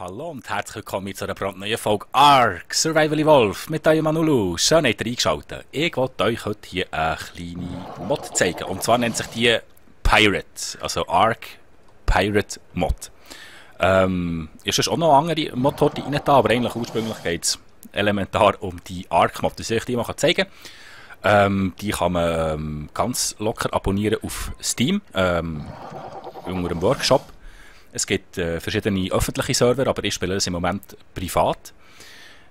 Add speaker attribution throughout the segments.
Speaker 1: Hallo und herzlich willkommen zu einer brandneuen Folge Ark Survival Evolved mit eurem Manulu. Schön, habt ihr eingeschaltet. Ich wollte euch heute hier eine kleine Mod zeigen. Und zwar nennt sich die Pirate, also Ark Pirate Mod. Ist schon auch noch andere Mod rein da, aber eigentlich ursprünglich geht es elementar um die Ark Mod. Das soll ich die mal zeigen. Die kann man ganz locker abonnieren auf Steam, unter dem Workshop. Es gibt verschiedene öffentliche Server, aber ich spiele das im Moment privat.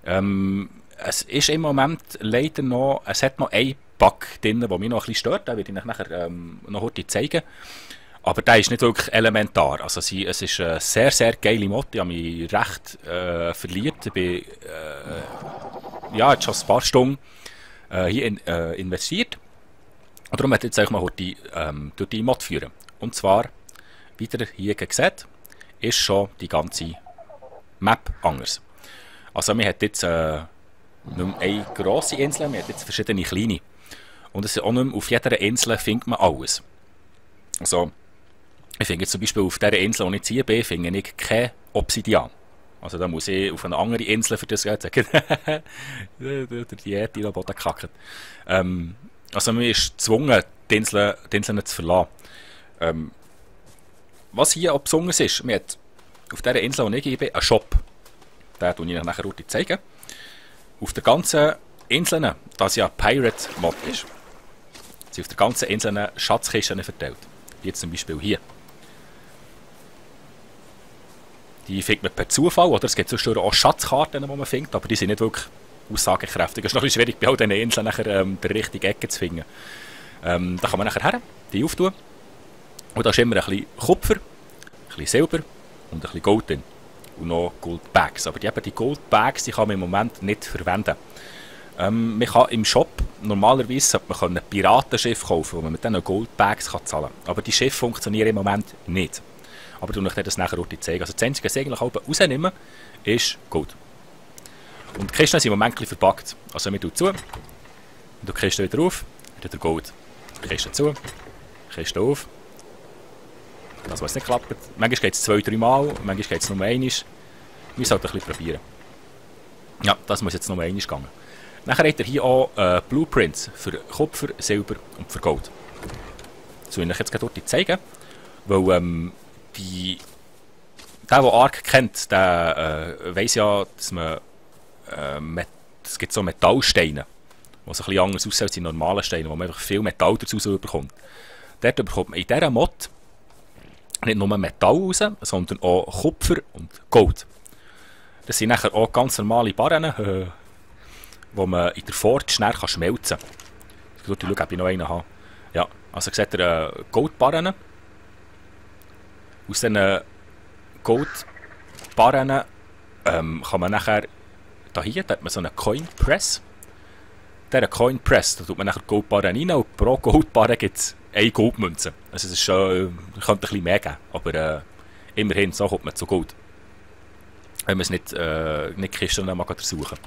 Speaker 1: Es ist im Moment leider noch, es hat noch einen Bug drin, der mich noch ein bisschen stört, den werde ich euch nachher noch heute zeigen. Aber der ist nicht wirklich elementar. Also es ist eine sehr, sehr geile Mod, ich habe mich recht verliebt. Ich bin ja, jetzt schon ein paar Stunden hier investiert. Und darum werde ich jetzt euch mal heute durch die Mod führen. Und zwar, wie ihr hier seht, ist schon die ganze Map anders. Also man hat jetzt nicht mehr eine grosse Insel, man hat jetzt verschiedene kleine. Und es ist auch nicht mehr, auf jeder Insel findet man alles. Also, ich finde jetzt zum Beispiel auf dieser Insel, wo ich jetzt hier bin, finde ich kein Obsidian. Also da muss ich auf eine andere Insel für das sagen. Der Diät-Boden kackt. Also man ist gezwungen, die Inseln zu verlassen. Was hier auch besonders ist, man hat auf dieser Insel, wo ich bin, einen Shop. Den zeige ich euch nachher zeigen. Auf der ganzen Insel, das ja Pirate-Mod ist, sind auf der ganzen Insel Schatzkisten verteilt. Wie jetzt zum Beispiel hier. Die findet man per Zufall, oder es gibt sonst auch Schatzkarten, die man findet, aber die sind nicht wirklich aussagekräftig. Es ist noch ein bisschen schwierig, bei all diesen Inseln nachher der richtige Ecke zu finden. Da kann man nachher her, die auftun. Und da ist immer ein bisschen Kupfer, ein bisschen Silber und ein bisschen Gold drin. Und noch Goldbags. Aber die Goldbags die kann man im Moment nicht verwenden. Man kann im Shop normalerweise ein Piratenschiff kaufen, wo man mit diesen Goldbags zahlen kann. Aber die Schiffe funktionieren im Moment nicht. Aber ich werde das nachher zeigen. Also das Einzige, was ich eigentlich rausnehmen ist Gold. Und die Kisten sind im Moment ein bisschen verpackt. Also man tut zu, und die Kiste wieder auf, wieder Gold. Kiste zu, Kiste auf. Das, was nicht klappt. Manchmal geht es 2-3 Mal, manchmal geht es nur einmal. Wir müssen halt ein bisschen probieren. Ja, das muss jetzt nur einmal gehen. Nachher hat er hier auch Blueprints für Kupfer, Silber und für Gold. Das will ich euch jetzt gerade dort zeigen. Weil der Ark kennt, der weiss ja, dass man es gibt so Metallsteine, die so ein bisschen anders aussehen als die normalen Steine, wo man einfach viel Metall dazu bekommt. Dort bekommt man in dieser Mod nicht nur Metall raus, sondern auch Kupfer und Gold. Das sind nachher auch ganz normale Barren, wo man in der Forge schnell schmelzen kann. Ich schaue, ob ich noch einen habe. Ja, also seht ihr Goldbarren. Aus diesen Goldbarren kann man nachher, da hat man so einen Coin Press. Dieser Coin Press, da tut man nachher Goldbarren rein und pro Goldbarren gibt es eine Goldmünze. Also es ist schon, könnte ein bisschen mehr geben, aber immerhin, so kommt man zu Gold. Wenn man es nicht Kisten suchen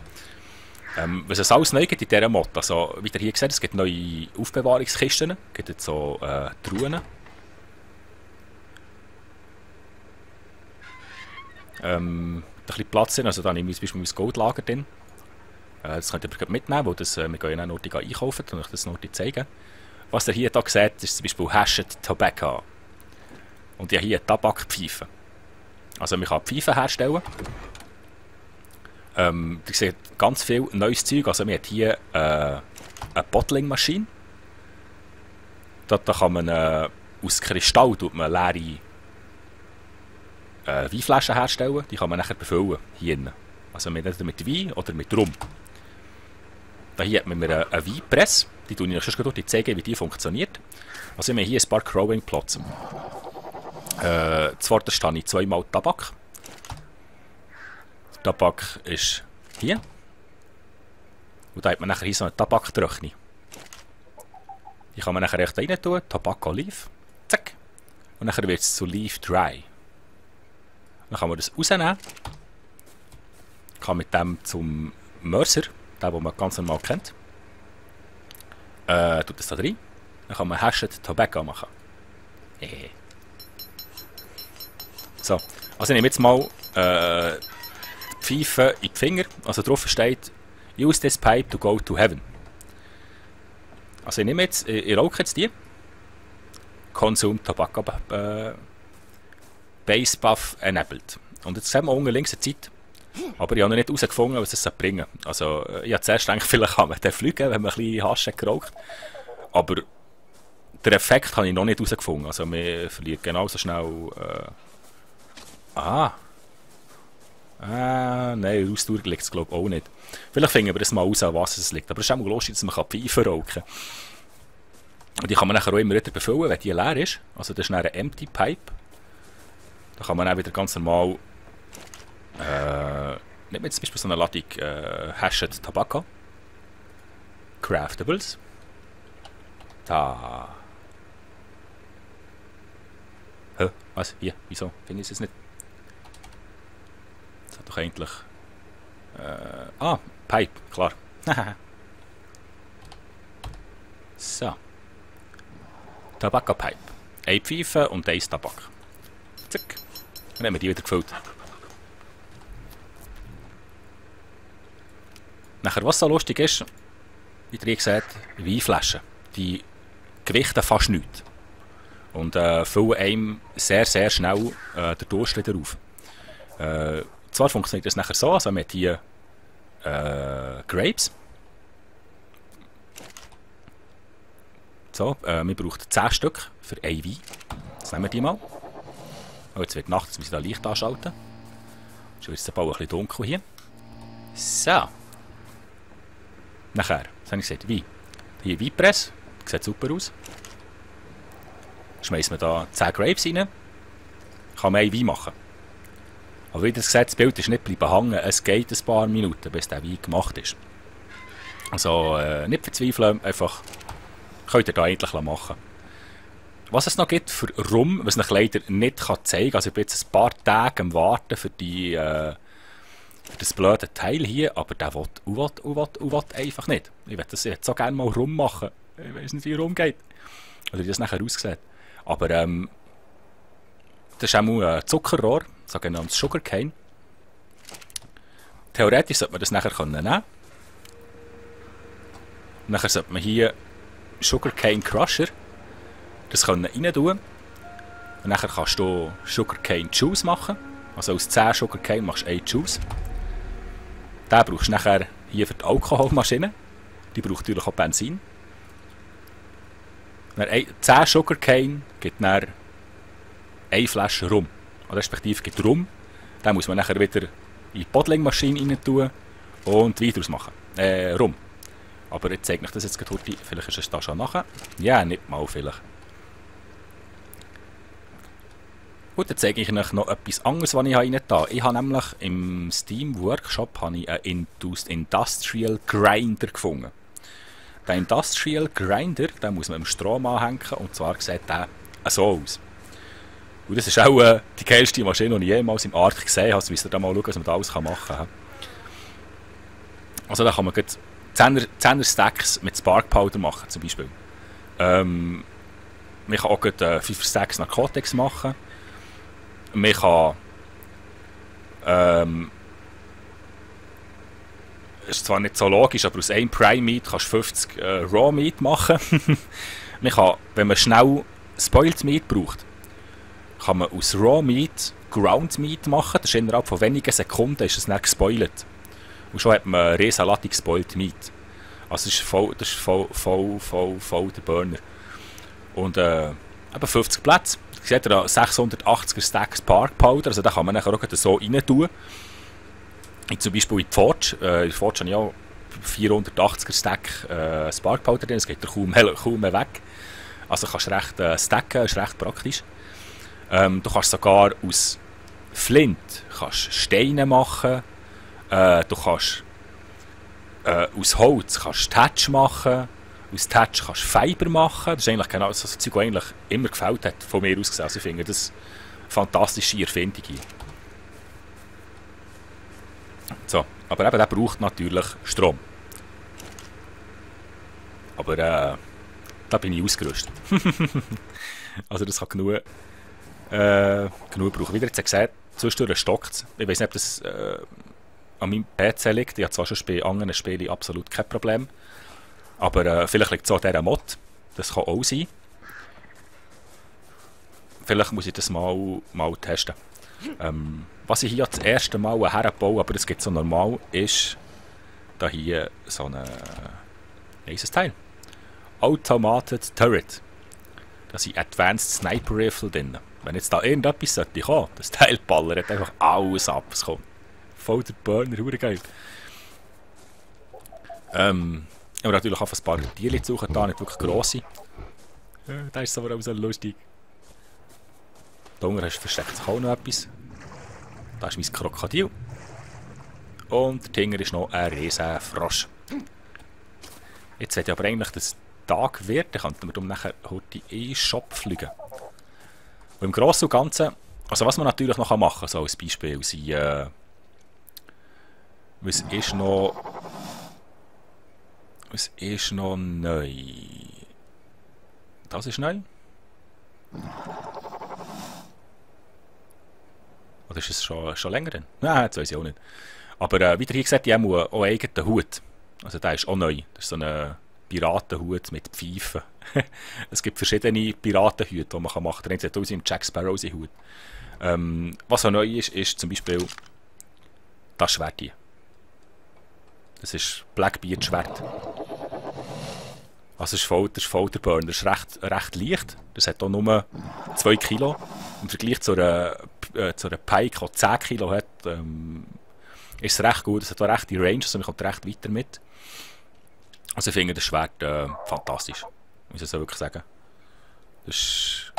Speaker 1: mag. Was es alles neu gibt in dieser Mod, also wie ihr hier seht, es gibt neue Aufbewahrungskisten, es gibt jetzt so Truhen. Ein bisschen Platz drin, also da habe ich zum Beispiel mein Goldlager drin. Das könnt ihr mitnehmen, weil wir gehen ja noch einkaufen und euch das noch zeigen. Was ihr hier seht, ist zum Beispiel Hashed Tobacco. Und ich habe hier eine Tabakpfeife. Also man kann Pfeifen herstellen. Ihr seht ganz viel neues Zeug. Also man hat hier eine Bottling-Maschine. Da kann man aus Kristall leere Weinflaschen herstellen. Die kann man nachher befüllen. Hier drin. Also entweder mit Wein oder mit Rum. Da hier hat man eine Weinpresse. Die zeige ich euch schon zeigen, wie die funktioniert. Also wir haben hier ein paar Growing Plots. Zuvorderst habe ich 2-mal Tabak. Der Tabak ist hier. Und da hat man nachher hier so eine Tabaktrocknung. Die kann man nachher recht rein tun. Tobacco Leaf. Zack. Und nachher wird es zu Leaf Dry. Dann kann man das rausnehmen. Kann mit dem zum Mörser, den man ganz normal kennt. Tut das da rein. Dann kann man Hashed Tobacco machen. So, also ich nehme jetzt mal Pfeife in die Finger. Also drauf steht, use this pipe to go to heaven. Also ich nehme jetzt, ich rauche jetzt die. Consume Tobacco Base Buff enabled. Und jetzt sehen wir unten links eine Zeit. Aber ich habe noch nicht herausgefunden, was das bringen soll. Also ich habe zuerst gedacht, vielleicht kann man den fliegen, wenn man ein bisschen Hasche geraucht. Aber den Effekt habe ich noch nicht herausgefunden. Also man verliert genauso schnell... nein, Ausdauer liegt es glaube ich auch nicht. Vielleicht finden wir das mal raus, an was es liegt. Aber es ist auch mal lustig, dass man Pfeife rauchen kann. Und die kann man nachher auch immer wieder befüllen, wenn die leer ist. Also das ist eine Empty Pipe. Da kann man auch wieder ganz normal... nehmen wir jetzt zum Beispiel so eine Ladung Hashed Tobacco. Craftables. Da. Hä? Was? Hier? Wieso? Finde ich es nicht? Das hat doch eigentlich... Pipe, klar. So. Tobacco Pipe. Eine Pfeife und ein Tabak. Zack. Dann haben wir die wieder gefüllt. Nachher, was so lustig ist, wie ihr gesagt habt, Weinflaschen. Die gewichten fast nichts. Und füllen einem sehr, sehr schnell den Durst wieder auf. Zwar funktioniert das nachher so, also mit hier Grapes. So, wir brauchen 10 Stück für ein Wein. Jetzt nehmen wir die mal. Oh, jetzt wird Nacht, jetzt müssen wir da Licht anschalten. Schon wird es ein bisschen dunkel hier. So. Nachher, was habe ich gesagt? Wein. Hier Weinpress. Sieht super aus. Schmeißen wir da 10 Grapes rein. Kann man einen Wein machen. Aber wie ihr seht, das Bild ist nicht bleiben hängen. Es geht ein paar Minuten, bis der Wein gemacht ist. Also nicht verzweifeln, einfach könnt ihr da endlich machen. Was es noch gibt für Rum, was ich leider nicht zeigen kann. Also ich bin jetzt ein paar Tage am Warten für die... für das blöde Teil hier, aber der will einfach nicht. Ich würde das jetzt so gerne mal rummachen. Ich weiß nicht, wie Rum geht. Oder wie das nachher aussieht. Aber das ist auch mal ein Zuckerrohr, sogenanntes Sugarcane. Theoretisch sollte man das nachher nehmen können. Nachher sollte man hier Sugarcane Crusher das können rein tun. Und nachher kannst du Sugarcane Juice machen. Also aus 10 Sugarcane machst du 1 Juice. Den brauchst du nachher hier für die Alkoholmaschine. Die braucht natürlich auch Benzin. 10 Sugarcane gibt dann 1 Flasche Rum. Oder respektive gibt Rum. Den muss man nachher wieder in die Bottling-Maschine rein tun und Wein daraus machen. Rum. Aber ich zeige euch das jetzt gerade. Vielleicht ist es da schon nachher. Ja, nicht mal vielleicht. Gut, dann zeige ich euch noch etwas anderes, was ich rein habe. Ich habe nämlich im Steam Workshop einen Industrial Grinder gefunden. Der Industrial Grinder, den muss man im Strom anhängen und zwar sieht der so aus. Und das ist auch die geilste Maschine, die ich jemals im Ark gesehen habe. Also müsst ihr da mal schauen, was man da alles machen kann. Also da kann man 10er Stacks mit Spark Powder machen zum Beispiel. Man kann auch 5 Stacks Narcotics machen. Man kann ist zwar nicht so logisch, aber aus einem Prime Meat kannst du 50 Raw Meat machen. Man kann, wenn man schnell Spoiled Meat braucht, kann man aus Raw Meat Ground Meat machen. Das ist innerhalb von wenigen Sekunden ist es dann gespoilt. Und schon hat man eine riesen Ladung Spoiled Meat. Also das ist voll der Burner. Und eben 50 Plätze. Seht ihr da 680er Stacks Spark Powder, also da kann man nachher auch so rein tun. Zum Beispiel in die Forge. In der Forge habe ich auch 480er Stack Spark Powder drin, das geht kaum mehr weg. Also kannst du recht stacken, ist recht praktisch. Du kannst sogar aus Flint Steine machen. Du kannst aus Holz Thatch machen. Aus Thatch kannst du Fiber machen. Das ist eigentlich genau das, was das Zeug eigentlich immer gefällt hat, von mir aus gesehen. Also ich finde das eine fantastische Erfindung hier. So, aber eben, der braucht natürlich Strom. Aber da bin ich ausgerüstet. Also das kann genug Genug brauchen. Wieder jetzt gesehen, zwischendurch stockt es. Ich weiß nicht, ob das an meinem PC liegt. Ich habe zwar schon bei anderen Spielen absolut kein Problem. Aber vielleicht liegt es auch an dieser Mod. Das kann auch sein. Vielleicht muss ich das mal testen. Was ich hier das erste Mal herbaue, aber das geht so normal, ist da hier so ein Teil. Automated Turret. Da sind Advanced Sniper Rifle drin. Wenn jetzt da irgendetwas sollte kommen, das Teil ballert einfach alles ab. Es kommt voll der Burner, verdammt geil. Aber natürlich auch ein paar Tiere zu suchen, da nicht wirklich grosse. Da ist es aber auch so lustig. Da unten versteckt sich auch noch etwas. Da ist mein Krokodil. Und dahinter ist noch ein riesen Frosch. Jetzt wird aber eigentlich das Tag wird, dann könnten wir nachher heute in den Shop fliegen. Und im Großen und Ganzen, also was man natürlich noch machen kann, so als Beispiel, sind, was ist noch neu? Das ist neu? Oder ist es schon länger drin? Nein, das weiß ich auch nicht. Aber wieder hier gesagt, die haben auch einen eigenen Hut. Also der ist auch neu. Das ist so ein Piratenhut mit Pfeifen. Es gibt verschiedene Piratenhüte, die man machen kann. Der eine sieht aus wie ein Jack Sparrow Hut. Was auch neu ist, ist zum Beispiel das Schwert hier. Das ist Blackbeard Schwert. Also das ist voll der Burner. Das ist recht leicht. Das hat auch nur 2 Kilo. Im Vergleich zu einer Pike, die 10 Kilo hat, ist es recht gut. Es hat auch recht die Range, also man kommt recht weiter mit. Also ich finde das Schwert fantastisch. Muss ich so wirklich sagen. Das ist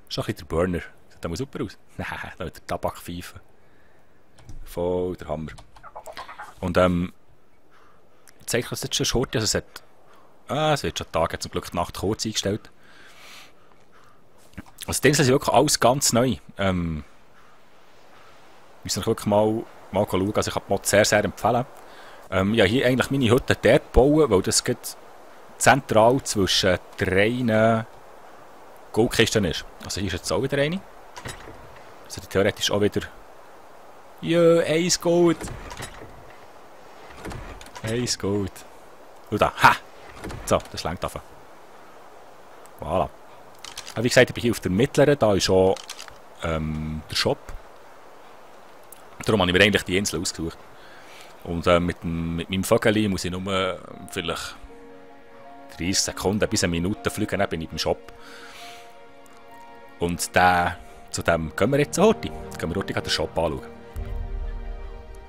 Speaker 1: schon ein bisschen der Burner. Sieht auch super aus. Nein, da hat der Tabakpfeife. Voll der Hammer. Und ich zeige euch jetzt schon Shorty. Also es wird schon Tag, zum Glück die Nacht kurz eingestellt. Also das ist wirklich alles ganz neu. Müssen wir wirklich mal schauen. Also ich kann die Mod sehr, sehr empfehlen. Ja, hier eigentlich meine Hütte dort bauen, weil das geht zentral zwischen 3 Goldkisten ist. Also hier ist jetzt auch wieder eine. Also theoretisch auch wieder... Ja, 1 Gold! 1 Gold. Und da, ha! So, das längt davon. Voilà. Wie gesagt, ich bin hier auf der mittleren, da ist auch der Shop. Darum habe ich mir eigentlich die Insel ausgesucht. Und mit meinem Vögel muss ich nur vielleicht 30 Sekunden bis eine Minute fliegen, dann bin ich im Shop. Und zu dem gehen wir jetzt heute. Gehen wir heute den Shop anschauen.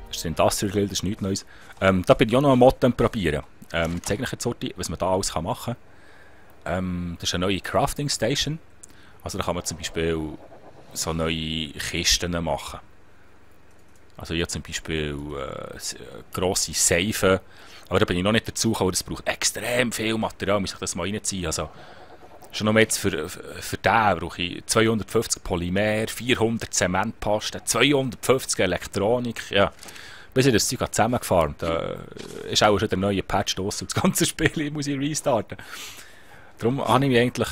Speaker 1: Das ist ein Industrial Grill, das ist nichts Neues. Da bin ich auch noch einen Mod probieren. Ich zeige euch jetzt heute, was man da alles machen kann. Das ist eine neue Crafting Station. Also da kann man zum Beispiel so neue Kisten machen. Also hier zum Beispiel grosse Seifen. Aber da bin ich noch nicht dazu gekommen, das braucht extrem viel Material, muss ich das mal reinziehen. Also schon noch jetzt für den brauche ich 250 Polymer, 400 Zementpasten, 250 Elektronik. Ja, bis ich das Zeug zusammengefahren habe. Da ist auch schon der neue Patch los und das ganze Spiel muss ich restarten. Darum habe ich mich eigentlich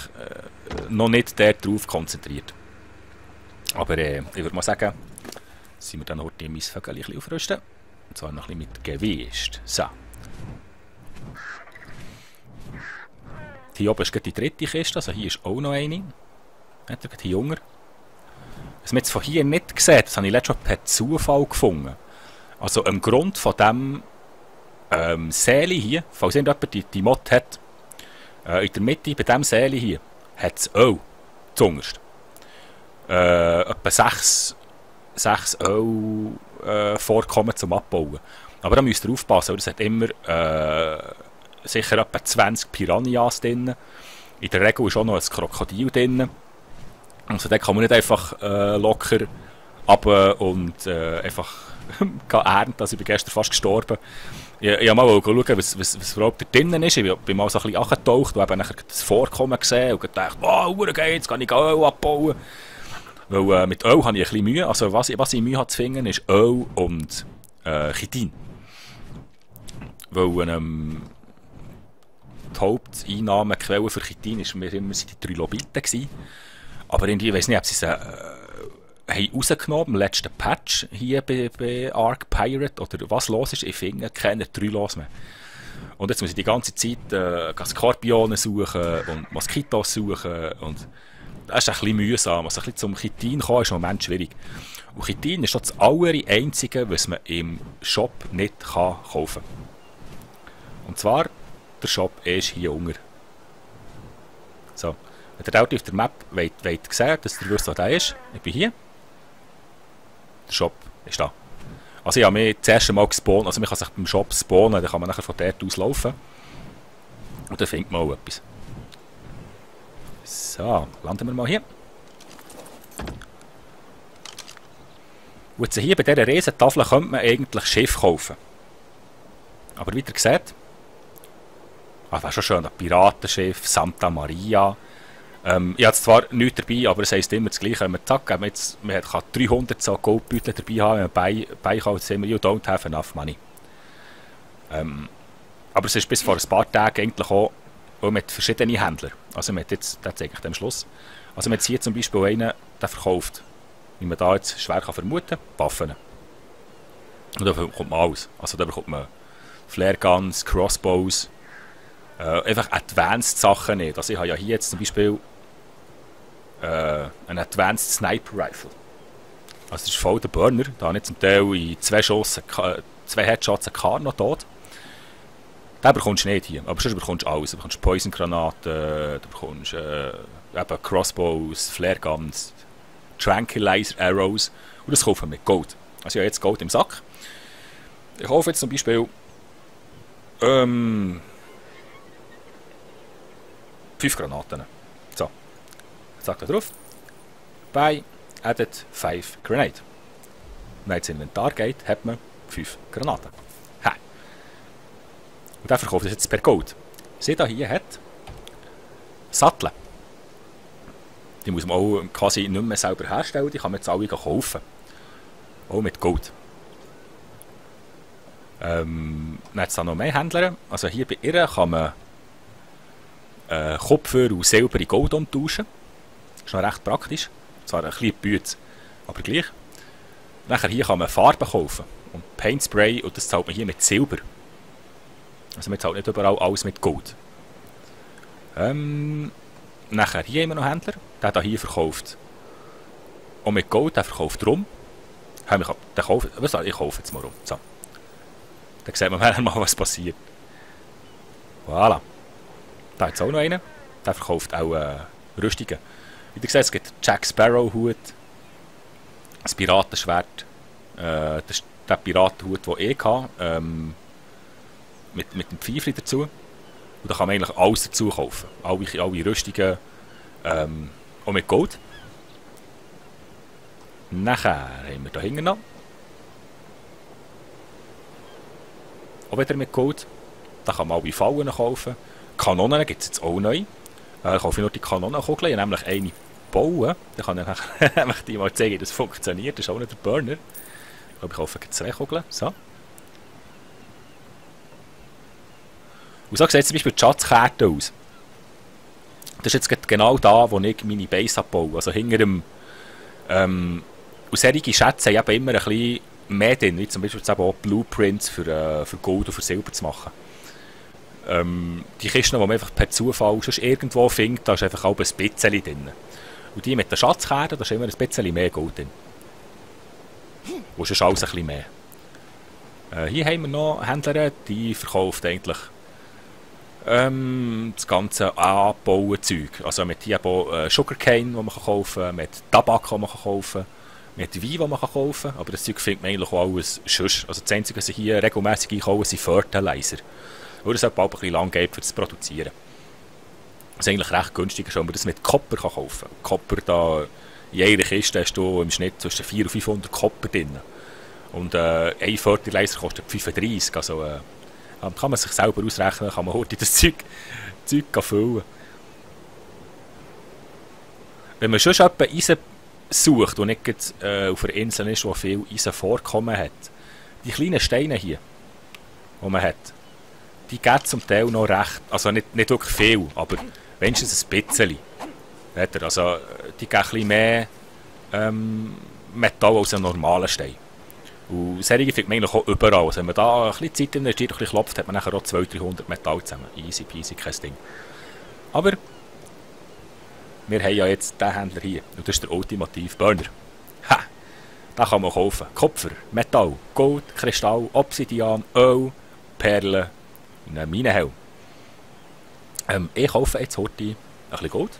Speaker 1: noch nicht darauf konzentriert. Aber ich würde mal sagen, sind wir dann heute mein Vögel ein bisschen aufrüsten. Und zwar noch ein bisschen mit Gewicht. So. Hier oben ist die 3. Kiste, also hier ist auch noch eine. Hier jünger. Was man jetzt von hier nicht sieht, das habe ich letztes Mal per Zufall gefunden. Also am Grund von diesem Säle hier, falls irgendjemand die Mod hat, in der Mitte bei diesem Säle hier, hat es Öl zuunterst. Etwa 6 Öl vorkommen zum Abbauen. Aber da müsst ihr aufpassen, es hat immer sicher etwa 20 Piranhas drin. In der Regel ist auch noch ein Krokodil drin. Also da kann man nicht einfach locker runter und einfach ernten. Also ich bin gestern fast gestorben. Ich habe mal schauen, was überhaupt da drinnen ist. Ich bin mal so ein bisschen angetaucht und habe nachher das Vorkommen gesehen und gedacht, wow, geil, jetzt kann ich Öl abbauen. Weil mit Öl habe ich ein bisschen Mühe. Also was ich Mühe habe zu finden, ist Öl und Chitin. Weil die Haupteinnahmequelle für Chitin war mir immer die Trilobiten gewesen. Aber irgendwie, ich weiß nicht, ob sie es haben rausgenommen im letzten Patch hier bei Ark Pirate oder was los ist. Ich finde keine 3 los mehr. Und jetzt muss ich die ganze Zeit Skorpionen suchen und Moskitos suchen. Und das ist ein bisschen mühsam. Also ein bisschen zum Chitin kommen ist im Moment schwierig. Und Chitin ist das einzige, was man im Shop nicht kaufen kann. Und zwar, der Shop ist hier unten. So. Wenn ihr dort auf der Map wollt sehen, dass ihr wisst, was das ist, ich bin hier. Der Shop ist da. Also ich habe mich das erste Mal gespawnt, also man kann sich beim Shop spawnen, dann kann man nachher von dort aus laufen. Und dann findet man auch etwas. So, landen wir mal hier. Und jetzt hier bei dieser Riesentafel könnte man eigentlich Schiff kaufen. Aber wie ihr seht, wäre schon schön, ein Piratenschiff, Santa Maria. Ich habe jetzt zwar nichts dabei, aber es heisst immer das Gleiche. Wenn man zack, man kann 300 so Goldbeutel dabei haben, wenn man beikauft, sagen wir, you don't have enough money. Aber es ist bis vor ein paar Tagen eigentlich auch mit verschiedenen Händlern. Also man hat jetzt, das zeige ich am Schluss. Also man hat hier zum Beispiel einen, der verkauft, wie man da jetzt schwer kann vermuten, Waffen. Und da bekommt man alles. Also da bekommt man Flare Guns, Crossbows, einfach Advanced Sachen nicht. Also ich habe ja hier jetzt zum Beispiel einen Advanced Sniper Rifle. Also das ist voll der Burner. Da habe ich zum Teil in 2 Headshots einen Kar noch tot. Den bekommst du nicht hier, aber sonst bekommst du alles. Du bekommst Poison-Granaten, du bekommst eben Crossbows, Flare Guns, Tranquilizer Arrows. Und das kaufen wir mit Gold. Also ich habe jetzt Gold im Sack. Ich kaufe jetzt zum Beispiel 5 Granaten. So. Sagt da drauf. Bei added 5 Grenade. Wenn ins Inventar geht, hat man 5 Granaten. Ha. Und der verkauft das jetzt per Gold. Seht ihr hier hat Sattel. Die muss man auch quasi nicht mehr selber herstellen, die kann man jetzt alle kaufen. Auch mit Gold. Dann hat es da noch mehr Händler. Also hier bei ihr kann man Kupfer und Silber in Gold umtauschen. Das ist noch recht praktisch. Zwar ein bisschen Bütze, aber gleich. Nachher hier kann man Farben kaufen. Und Paintspray, und das zahlt man hier mit Silber. Also man zahlt nicht überall alles mit Gold. Nachher hier immer noch Händler. Der hier verkauft. Und mit Gold, der verkauft rum. Ich kaufe jetzt mal rum. So. Dann sieht man mal, was passiert. Voilà. Da hat es auch noch einen. Der verkauft auch Rüstungen. Wie ihr seht, es gibt Jack Sparrow Hut, ein Piratenschwert, das ist der Piratenhut, den ich hatte, mit dem Pfeifchen dazu. Und da kann man eigentlich alles dazu kaufen. Alle Rüstungen, auch mit Gold. Nachher haben wir da hinten noch. Auch wieder mit Gold. Da kann man alle Fallen kaufen. Kanonen gibt es jetzt auch neu. Ich kaufe nur die Kanonenkugeln. Ich habe nämlich eine bauen. Dann kann ich dir mal zeigen, wie das funktioniert. Das ist auch nicht der Burner. Ich glaube, ich kaufe 2 Kugeln. So. Und so sieht zum Beispiel die Schatzkarte aus. Das ist jetzt genau da, wo ich meine Base abbaue. Also hinter dem... und solche Schätze haben immer ein bisschen mehr drin, wie zum Beispiel auch Blueprints für Gold und für Silber zu machen. Die Kisten, die man einfach per Zufall sonst irgendwo findet, da ist einfach auch ein bisschen drin. Und die mit der Schatzkarte, da ist immer ein bisschen mehr Gold drin. Und sonst alles ein bisschen mehr. Hier haben wir noch Händler, die verkauft eigentlich das ganze angebaute Zeug. Also mit hier auch Sugarcane, die man kaufen kann, mit Tabak, die man kaufen kann, mit Wein, die man kaufen kann. Aber das Zeug findet man eigentlich auch alles sonst. Also das Einzige, was ich hier regelmäßig einkaufe, sind Fertilizer. Weil es bald ein bisschen lang geht, für das Produzieren. Das ist eigentlich recht günstig, weil man das mit Copper kaufen kann. Copper, da in jeder Kiste hast du im Schnitt zwischen 400 und 500 Copper drin. Und ein Fertilizer kostet 35. Also kann man sich selber ausrechnen, kann man heute das Zeug füllen. Wenn man schon etwas Eisen sucht und nicht auf einer Insel ist, wo viel Eisen vorkommen hat, die kleinen Steine hier, die man hat, die geben zum Teil noch recht, also nicht wirklich viel, aber wenigstens ein bisschen. Hat er. Also, die geben ein bisschen mehr Metall als ein normaler Stein. Und solche findet man eigentlich auch überall. Also wenn man da ein bisschen Zeit investiert und ein bisschen klopft, hat man nachher auch 200-300 Metall zusammen. Easy peasy, kein Ding. Aber wir haben ja jetzt diesen Händler hier. Und das ist der ultimative Burner. Ha! Den kann man kaufen. Kupfer, Metall, Gold, Kristall, Obsidian, Öl, Perlen und einen Minenhelm. Ich kaufe jetzt heute ein bisschen Gold.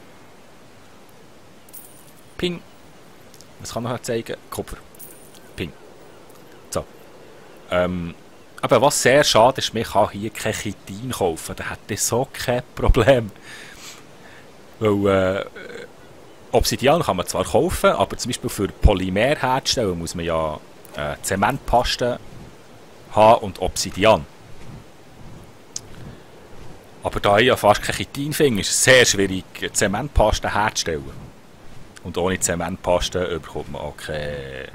Speaker 1: Ping. Was kann man noch zeigen? Kupfer. Ping. So. Aber was sehr schade ist, man kann hier kein Chitin kaufen. Da hätte so kein Problem. Weil Obsidian kann man zwar kaufen, aber zum Beispiel für Polymer herzustellen muss man ja Zementpaste haben und Obsidian. Aber da ich ja fast kein Chitin finde, ist es sehr schwierig, Zementpaste herzustellen. Und ohne Zementpaste bekommt man auch kein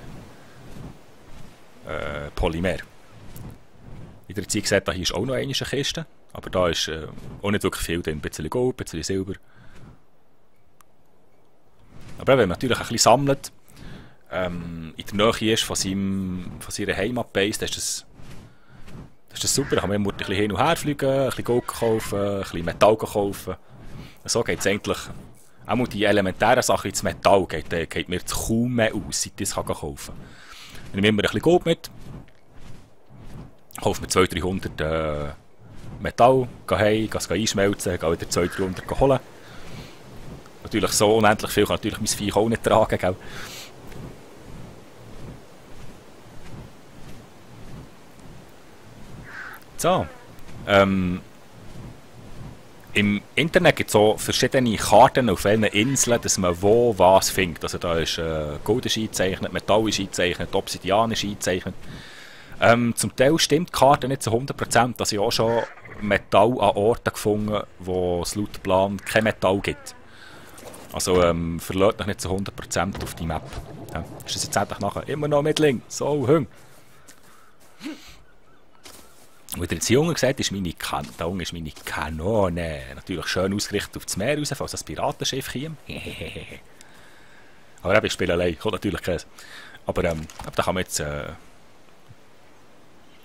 Speaker 1: Polymer. In der Zeit gesehen, hier ist auch noch eine Kiste. Aber da ist auch nicht wirklich viel drin. Ein bisschen Gold, ein bisschen Silber. Aber wenn man natürlich ein bisschen sammelt, in der Nähe ist von seiner Heimatbase, dann ist das super. Da kann man immer ein bisschen hin und her fliegen, ein bisschen Gold kaufen, ein bisschen Metall kaufen. So geht es eigentlich. Auch die elementären Sachen ins Metall geht mir kaum mehr aus, seit ich es kaufen kann. Ich nehme immer ein bisschen Gold mit, kaufe mir 200-300 Metall, gehe heim, gehe es einschmelzen, gehe wieder 200-300 holen. Natürlich so unendlich viel kann natürlich mein Viech auch nicht tragen, gell? So. Im Internet gibt es so verschiedene Karten auf welchen Inseln, dass man wo was findet. Also da ist Gold ist eingezeichnet, Metall ist eingezeichnet, Obsidian ist eingezeichnet. Zum Teil stimmt die Karte nicht zu 100%, dass ich auch schon Metall an Orten gefunden, wo es laut Plan kein Metall gibt. Also verlässt mich nicht zu 100% auf die Map. Ja, ist das jetzt endlich nachher immer noch Mittling? So, hung. Wie der Junge gesagt ist, meine Kanone natürlich schön ausgerichtet auf das Meer raus, falls das Piratenschiff käme. Aber ich spiele allein, kommt natürlich keins. Aber da kann man jetzt...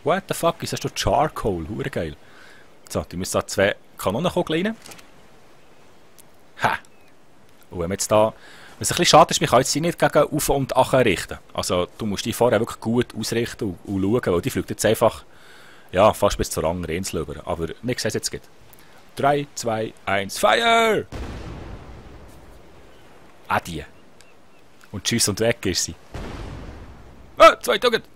Speaker 1: What the fuck, ist das schon Charcoal? Hure geil. So, die müssen da 2 Kanonenkugeln rein. Ha! Und wenn man jetzt da... Was ein bisschen schade ist, man kann jetzt die nicht gegen auf und nach richten. Also du musst die vorher wirklich gut ausrichten und schauen, weil die fliegt jetzt einfach... Ja, fast bis zur anderen Insel über. Aber wir sehen es jetzt geht. 3, 2, 1, Fire! Die. Und tschüss und weg ist sie. Ah, 2 Tugend!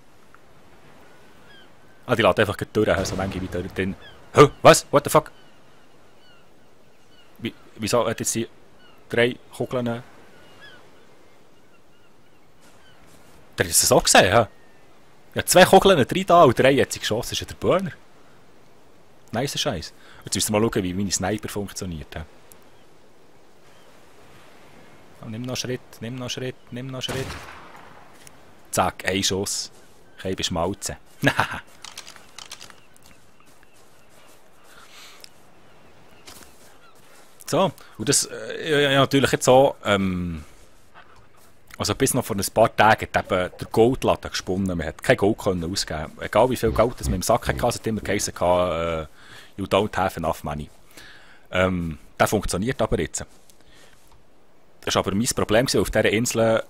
Speaker 1: Die lädt einfach durch, so manche wieder drin. Hä? Was? What the fuck? Wieso hat jetzt die 3 Kugeln... Der hat es so gesehen, hä? Ja, 2 Kugeln, 3 da und 3 hat sie geschossen. Das ist ja der Burner. Nice Scheiß. Jetzt müssen wir mal schauen, wie meine Sniper funktioniert. Ja. Oh, nimm noch einen Schritt, nimm noch einen Schritt, nimm noch einen Schritt. Zack, ein Schuss. Kein beschmalzen. So, und das ja, natürlich jetzt so... Also bis noch vor ein paar Tagen hat eben der Goldladen gesponnen. Man hat kein Gold können ausgeben. Egal wie viel Geld das man im Sack hatte, es hat immer geheißen, you don't have enough money. Der funktioniert aber jetzt. Das war aber mein Problem auf dieser Insel.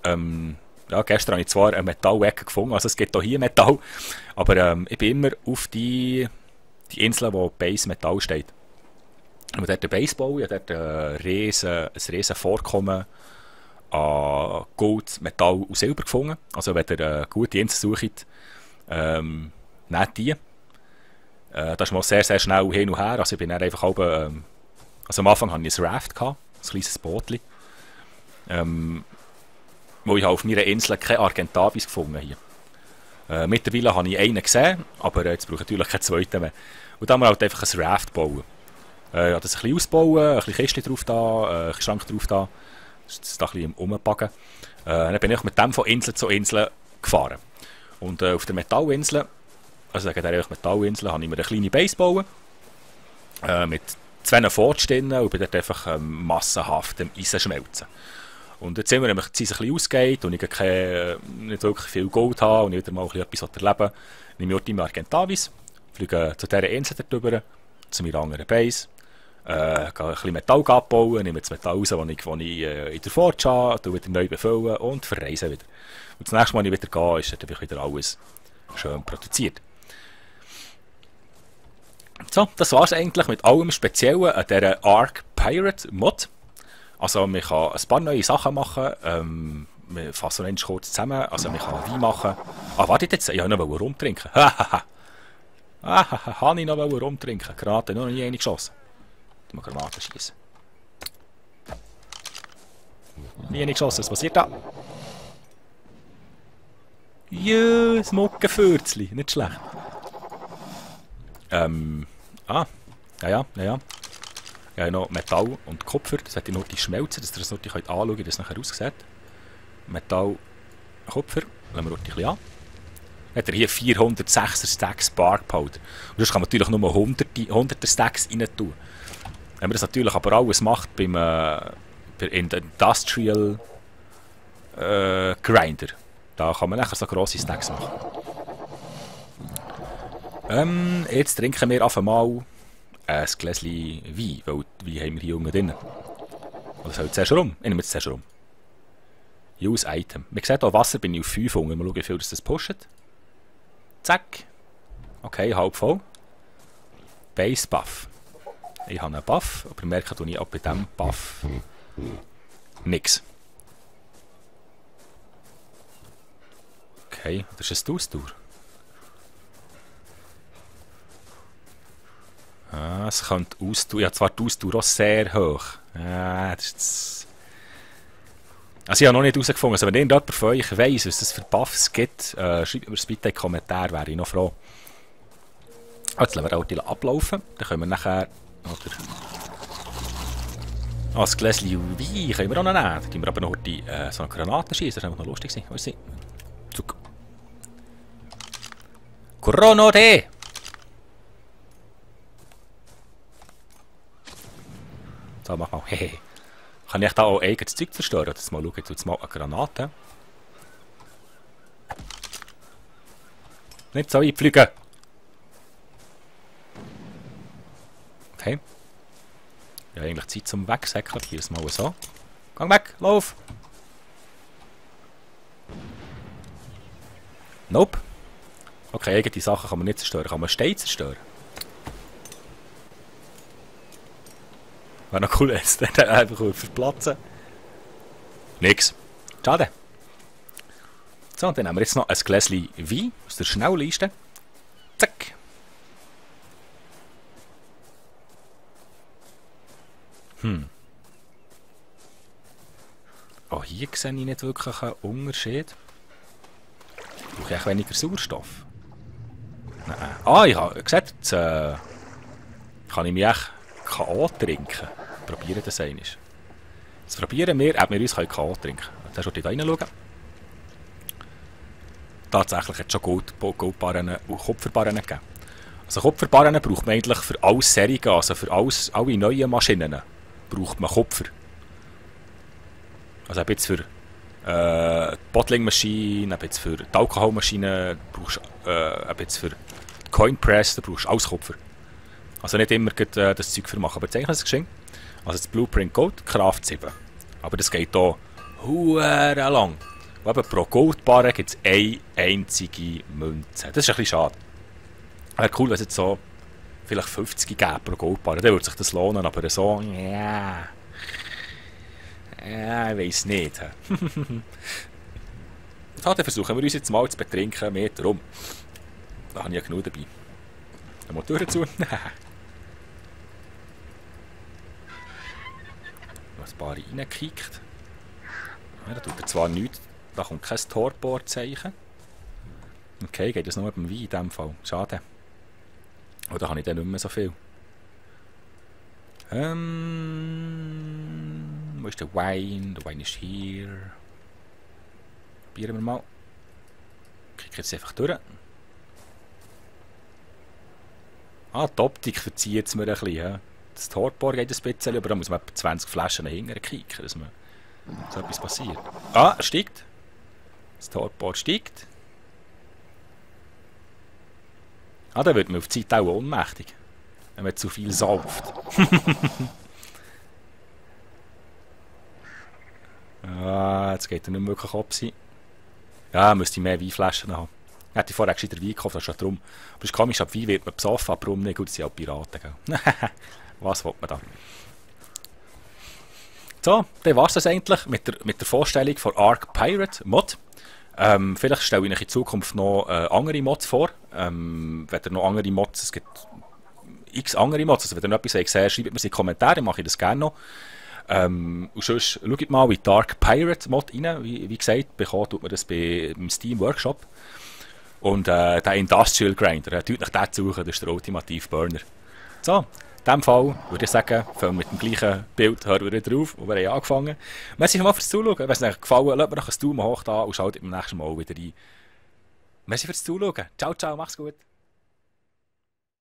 Speaker 1: Ja, gestern habe ich zwar eine Metallwecke gefunden, also es gibt auch hier Metall, aber ich bin immer auf die Insel, wo Base Metall steht. Und dort den Base bauen, ich habe dort ein riesen Vorkommen an Gold, Metall und Silber gefunden. Also wenn ihr eine gute Insel sucht, nehmt die. Das ist mal sehr, sehr schnell hin und her. Also ich bin dann einfach also am Anfang hatte ich ein Raft, ein kleines Bootchen. Wo ich auf meiner Insel keine Argentavis gefunden hier. Mittlerweile habe ich einen gesehen, aber jetzt brauche ich natürlich keinen zweiten mehr. Und dann haben wir halt einfach ein Raft bauen. Das ein bisschen ausbauen, ein bisschen Kiste drauf da, ein Schrank drauf da. Das ist da ein bisschen umgebacken. Dann bin ich mit dem von Insel zu Insel gefahren. Und auf der Metallinsel, also sagen wir Metallinsel, habe ich mir eine kleine Base gebaut. Mit 2 Fortstehen und bin dort einfach massenhaft im Eisen schmelzen. Und jetzt sind wir, wenn die Zeit ein bisschen ausgeht und ich nicht wirklich viel Gold habe und ich wieder mal ein bisschen etwas erleben, nehme ich Ultima Argentavis, fliege zu dieser Insel darüber, zu meiner anderen Base, gehe ein bisschen Metall abbauen, nehme das Metall raus, das ich in der Forge habe, wieder neu befüllen und verreise wieder. Und das nächste Mal, wenn ich wieder gehe, ist dann wieder alles schön produziert. So, das war es eigentlich mit allem Speziellen an dieser Ark Pirate Mod. Also man kann ein paar neue Sachen machen, wir fassen noch kurz zusammen, also man kann Wein machen. Ah, wartet jetzt, ich wollte noch rumtrinken. Hahaha. Habe ich noch rumtrinken. Granate, noch nie eine geschossen. Ich muss Granaten schießen. Nie eine geschossen, was passiert da? Jö, das Muckenfürzli, nicht schlecht. Ja. Ich habe noch Metall und Kupfer, das hätte ich noch schmelzen, dass ihr das noch anschauen könnt, wie das nachher aussieht. Metall, Kupfer, lassen wir noch ein bisschen an. Hat er hier 406er Stacks Spark Powder. Und das kann man natürlich nur 100er Stacks rein tun. Wenn man das natürlich aber alles macht beim Industrial Grinder, da kann man nachher so grosse Stacks machen. Jetzt trinken wir auf einmal ein Gläschen Wein, weil Wein haben wir hier unten drin. Oder soll ich zuerst rum? Ich nehme jetzt zuerst rum. Use Item. Man sieht hier Wasser, bin ich auf 5 unten. Mal schauen, wie viel das pusht. Zack. Okay, halb voll. Base Buff. Ich habe einen Buff, aber ich merke, dass ich auch bei diesem Buff nichts. Okay, das ist eine Ausdauer. Es könnte Ausdauer. Ja, zwar die Ausdauer auch sehr hoch. Also ich habe noch nicht herausgefunden. Also wenn irgendjemand von euch weiss, was das für Buffs gibt, schreibt mir das bitte in die Kommentare, wäre ich noch froh. Jetzt lassen wir auch die ablaufen. Dann können wir nachher... das Gläschen Wein können wir auch noch nehmen. Dann geben wir aber noch so eine Granate schießen. Das war einfach noch lustig. Wo ist sie? Zuck. Chrono-D! So, mach mal. Hehe. Kann ich da auch eigenes Zeug zerstören? Jetzt mal schauen, jetzt mal eine Granate. Nicht so einfliegen! Okay. Ja, eigentlich Zeit zum Wegsäckeln. Hier ist mal so. Gang weg, lauf! Nope. Okay, eigene Sachen kann man nicht zerstören. Kann man Steine zerstören? Wäre noch cool, jetzt einfach verplatzen. Nix. Schade. So, dann haben wir jetzt noch ein Gläschen Wein aus der Schnellliste. Zack. Oh, hier sehe ich nicht wirklich einen Unterschied. Brauche ich weniger Sauerstoff? Nein. Ah, ich habe gesagt, jetzt kann ich mich echt K.O. trinken. Probieren das einmal. Jetzt probieren wir, ob wir uns K.O. trinken können. Jetzt wollte ich da reinschauen. Tatsächlich hat es schon Goldbarren und Kupferbarren gegeben. Also Kupferbarren braucht man eigentlich für alles Serien, also für alle neuen Maschinen braucht man Kupfer. Also ein bisschen für die Bottling-Maschine, ein bisschen für die Alkoholmaschine, brauchst ein bisschen für die Coin-Press, da brauchst du alles Kupfer. Also nicht immer das Zeug für machen, aber jetzt eigentlich ist es geschenkt. Also das Blueprint Gold, Kraft 7. Aber das geht hier huere lang. Und eben pro Goldbarre gibt es eine einzige Münze. Das ist ein bisschen schade. Wäre cool, wenn es jetzt so vielleicht 50 gäbe pro Goldbarre. Dann würde sich das lohnen, aber so, ja. Ja, ich weiss nicht. So, dann versuchen wir uns jetzt mal zu betrinken, Meter rum. Da habe ich ja genug dabei. Der Motor dazu. Ein paar reingekickt. Ja, da tut er zwar nichts, da kommt kein Torbohrzeichen. Okay, geht das nur beim Wein in diesem Fall. Schade. Oh, da habe ich dann nicht mehr so viel. Wo ist der Wein? Der Wein ist hier. Probieren wir mal. Kick jetzt einfach durch. Ah, die Optik verzieht es mir ein bisschen. das Torpor geht ein bisschen, aber da muss man etwa 20 Flaschen hinterher kicken, dass man so etwas passiert. Ah, er steigt. Das Torpor steigt. Ah, da wird man auf die Zeit auch ohnmächtig, wenn man zu viel sauft. Ah, jetzt geht er nicht mehr wirklich ab sein. Ja, müsste ich mehr Weinflaschen haben. Ich hätte vorher gescheiter Wein gekauft, das ist schon drum. Aber es ist komisch, ab Wein wird man besoffen, aber warum nicht? Gut, das sind auch Piraten, gell? Was will man da? So, dann war es das eigentlich mit der Vorstellung von Ark Pirate Mod. Vielleicht stelle ich euch in Zukunft noch andere Mods vor. Wenn ihr noch andere Mods, es gibt x andere Mods, also wenn ihr noch etwas seht, schreibt mir in die Kommentare, mache ich das gerne noch. Und sonst schaut mal in Dark Pirate Mod rein. Wie gesagt, bekommt tut man das beim Steam Workshop. Und der Industrial Grinder, natürlich den zu suchen, das ist der ultimative Burner. So, in diesem Fall würde ich sagen, fangen wir mit dem gleichen Bild hören wir drauf, wo wir angefangen haben. Merci mal fürs Zuschauen. Wenn es euch gefallen hat, lasst mir noch ein Daumen hoch da und schaltet beim nächsten Mal wieder rein. Merci fürs Zuschauen. Ciao, ciao, mach's gut.